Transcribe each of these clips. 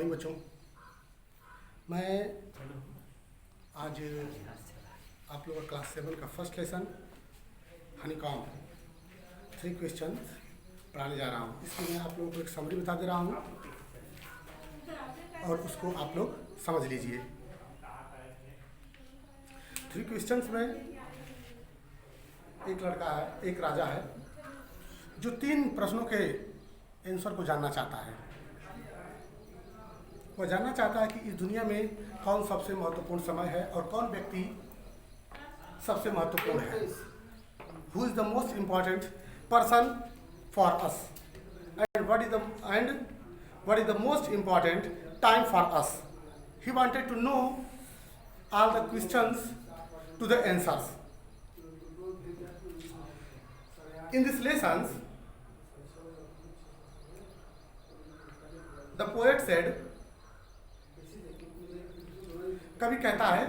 Morning बच्चों। मैं आज आप लोगों का क्लास 7 का फर्स्ट लेसन हनीकॉम्ब 3 क्वेश्चन पढ़ाने जा रहा हूँ। इसमें मैं आप लोगों को एक समरी बता दे रहा हूँ और उसको आप लोग समझ लीजिए। 3 क्वेश्चंस में एक लड़का है, एक राजा है जो 3 प्रश्नों के आंसर को जानना चाहता है। वह जानना चाहता है कि इस दुनिया में कौन सबसे महत्वपूर्ण समय है और कौन व्यक्ति सबसे महत्वपूर्ण है। Who is the most important person for us and what is the most important time for us. He wanted to know all the questions to the answers. In this lessons, the poet said, कवि कहता है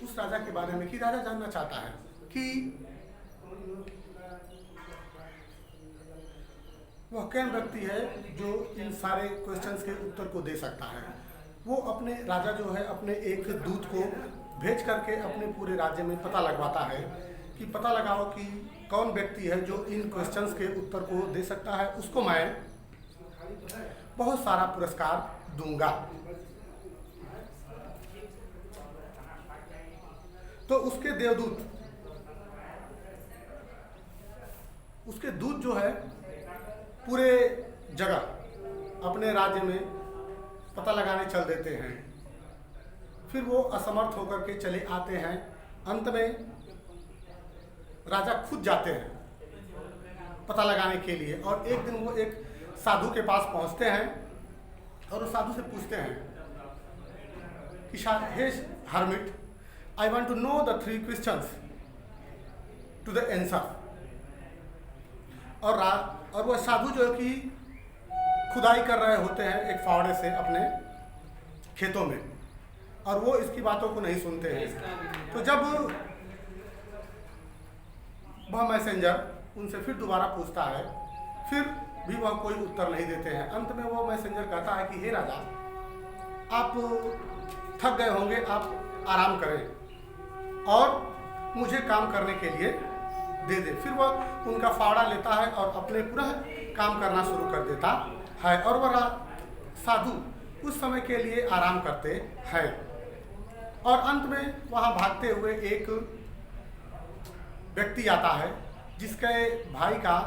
उस राजा के बारे में कि राजा जानना चाहता है कि वह कौन व्यक्ति है जो इन सारे क्वेश्चंस के उत्तर को दे सकता है। वो अपने राजा जो है अपने एक दूत को भेज करके अपने पूरे राज्य में पता लगवाता है कि पता लगाओ कि कौन व्यक्ति है जो इन क्वेश्चंस के उत्तर को दे सकता है, उसको मैं बहुत सारा पुरस्कार दूंगा। तो उसके देवदूत, उसके दूत जो है पूरे जगह अपने राज्य में पता लगाने चल देते हैं। फिर वो असमर्थ होकर के चले आते हैं। अंत में राजा खुद जाते हैं पता लगाने के लिए। और एक दिन वो एक साधु के पास पहुंचते हैं और उस साधु से पूछते हैं कि hey hermit, I want to know the 3 questions to the answer. और वह साधु जो है कि खुदाई कर रहे होते हैं एक फावड़े से अपने खेतों में, और वो इसकी बातों को नहीं सुनते हैं। तो जब वह मैसेंजर उनसे फिर दोबारा पूछता है, फिर भी वह कोई उत्तर नहीं देते हैं। अंत में वो मैसेंजर कहता है कि हे राजा, आप थक गए होंगे, आप आराम करें और मुझे काम करने के लिए दे दे। फिर वह उनका फावड़ा लेता है और अपने पुनः काम करना शुरू कर देता है। और वह साधु उस समय के लिए आराम करते हैं। और अंत में वहाँ भागते हुए एक व्यक्ति आता है जिसके भाई का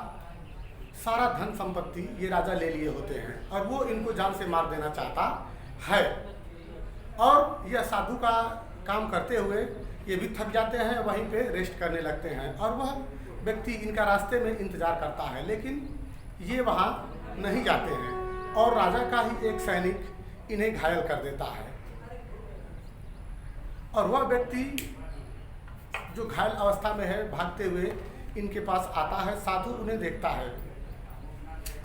सारा धन संपत्ति ये राजा ले लिए होते हैं और वो इनको जान से मार देना चाहता है। और यह साधु का काम करते हुए ये भी थक जाते हैं, वहीं पे रेस्ट करने लगते हैं। और वह व्यक्ति इनका रास्ते में इंतजार करता है, लेकिन ये वहाँ नहीं जाते हैं और राजा का ही एक सैनिक इन्हें घायल कर देता है। और वह व्यक्ति जो घायल अवस्था में है भागते हुए इनके पास आता है। साधु उन्हें देखता है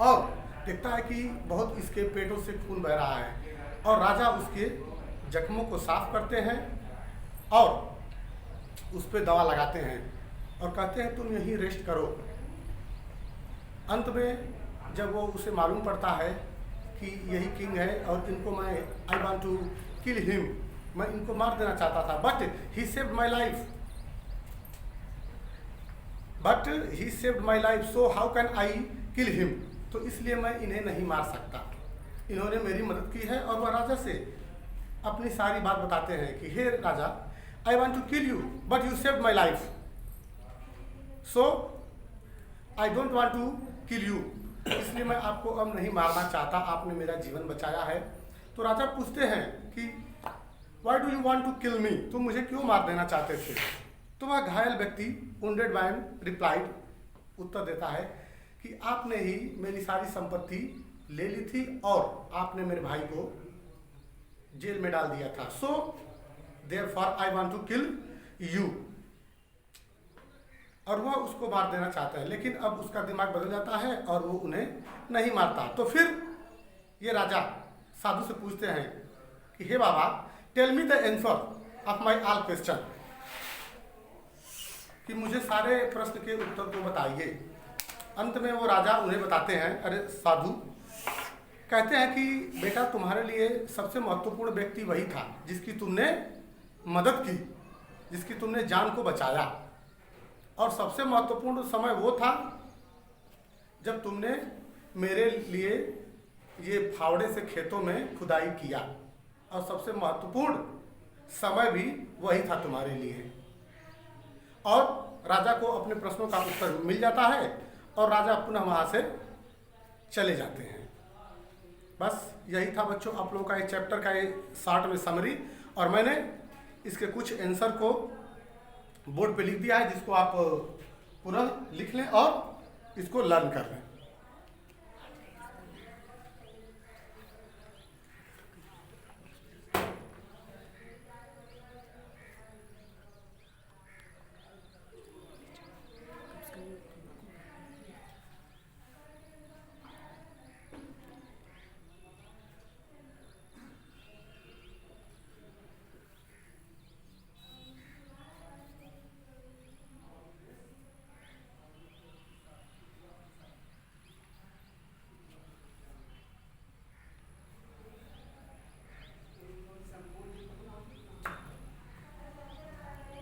और देखता है कि बहुत इसके पेटों से खून बह रहा है। और राजा उसके जख्मों को साफ करते हैं और उस पर दवा लगाते हैं और कहते हैं तुम यहीं रेस्ट करो। अंत में जब वो उसे मालूम पड़ता है कि यही किंग है और इनको मैं I want to kill him, मैं इनको मार देना चाहता था, but he saved my life, so how can I kill him. तो इसलिए मैं इन्हें नहीं मार सकता, इन्होंने मेरी मदद की है। और वह राजा से अपनी सारी बात बताते हैं कि हे राजा, I want to kill you but you saved my life, so I don't want to kill you. इसलिए मैं आपको अब नहीं मारना चाहता, आपने मेरा जीवन बचाया है। तो राजा पूछते हैं कि why do you want to kill me, तुम मुझे क्यों मार देना चाहते थे। तो वह घायल व्यक्ति वुंडेड मैन रिप्लाइड, उत्तर देता है कि आपने ही मेरी सारी संपत्ति ले ली थी और आपने मेरे भाई को जेल में डाल दिया था, so therefore I want to kill you. और वह उसको मार देना चाहता है, लेकिन अब उसका दिमाग बदल जाता है और वो उन्हें नहीं मारता। तो फिर ये राजा साधु से पूछते हैं कि हे बाबा, tell me the answer of my all question, कि मुझे सारे प्रश्न के उत्तर को बताइए। अंत में वो राजा उन्हें बताते हैं, अरे साधु, कहते हैं कि बेटा तुम्हारे लिए सबसे महत्वपूर्ण व्यक्ति वही था जिसकी तुमने मदद की, जिसकी तुमने जान को बचाया, और सबसे महत्वपूर्ण समय वो था जब तुमने मेरे लिए ये फावड़े से खेतों में खुदाई किया, और सबसे महत्वपूर्ण समय भी वही था तुम्हारे लिए। और राजा को अपने प्रश्नों का उत्तर मिल जाता है और राजा पुनः वहाँ से चले जाते हैं। बस यही था बच्चों आप लोगों का इस चैप्टर का ये शॉर्ट में समरी, और मैंने इसके कुछ आंसर को बोर्ड पे लिख दिया है जिसको आप पूरा लिख लें और इसको लर्न कर लें।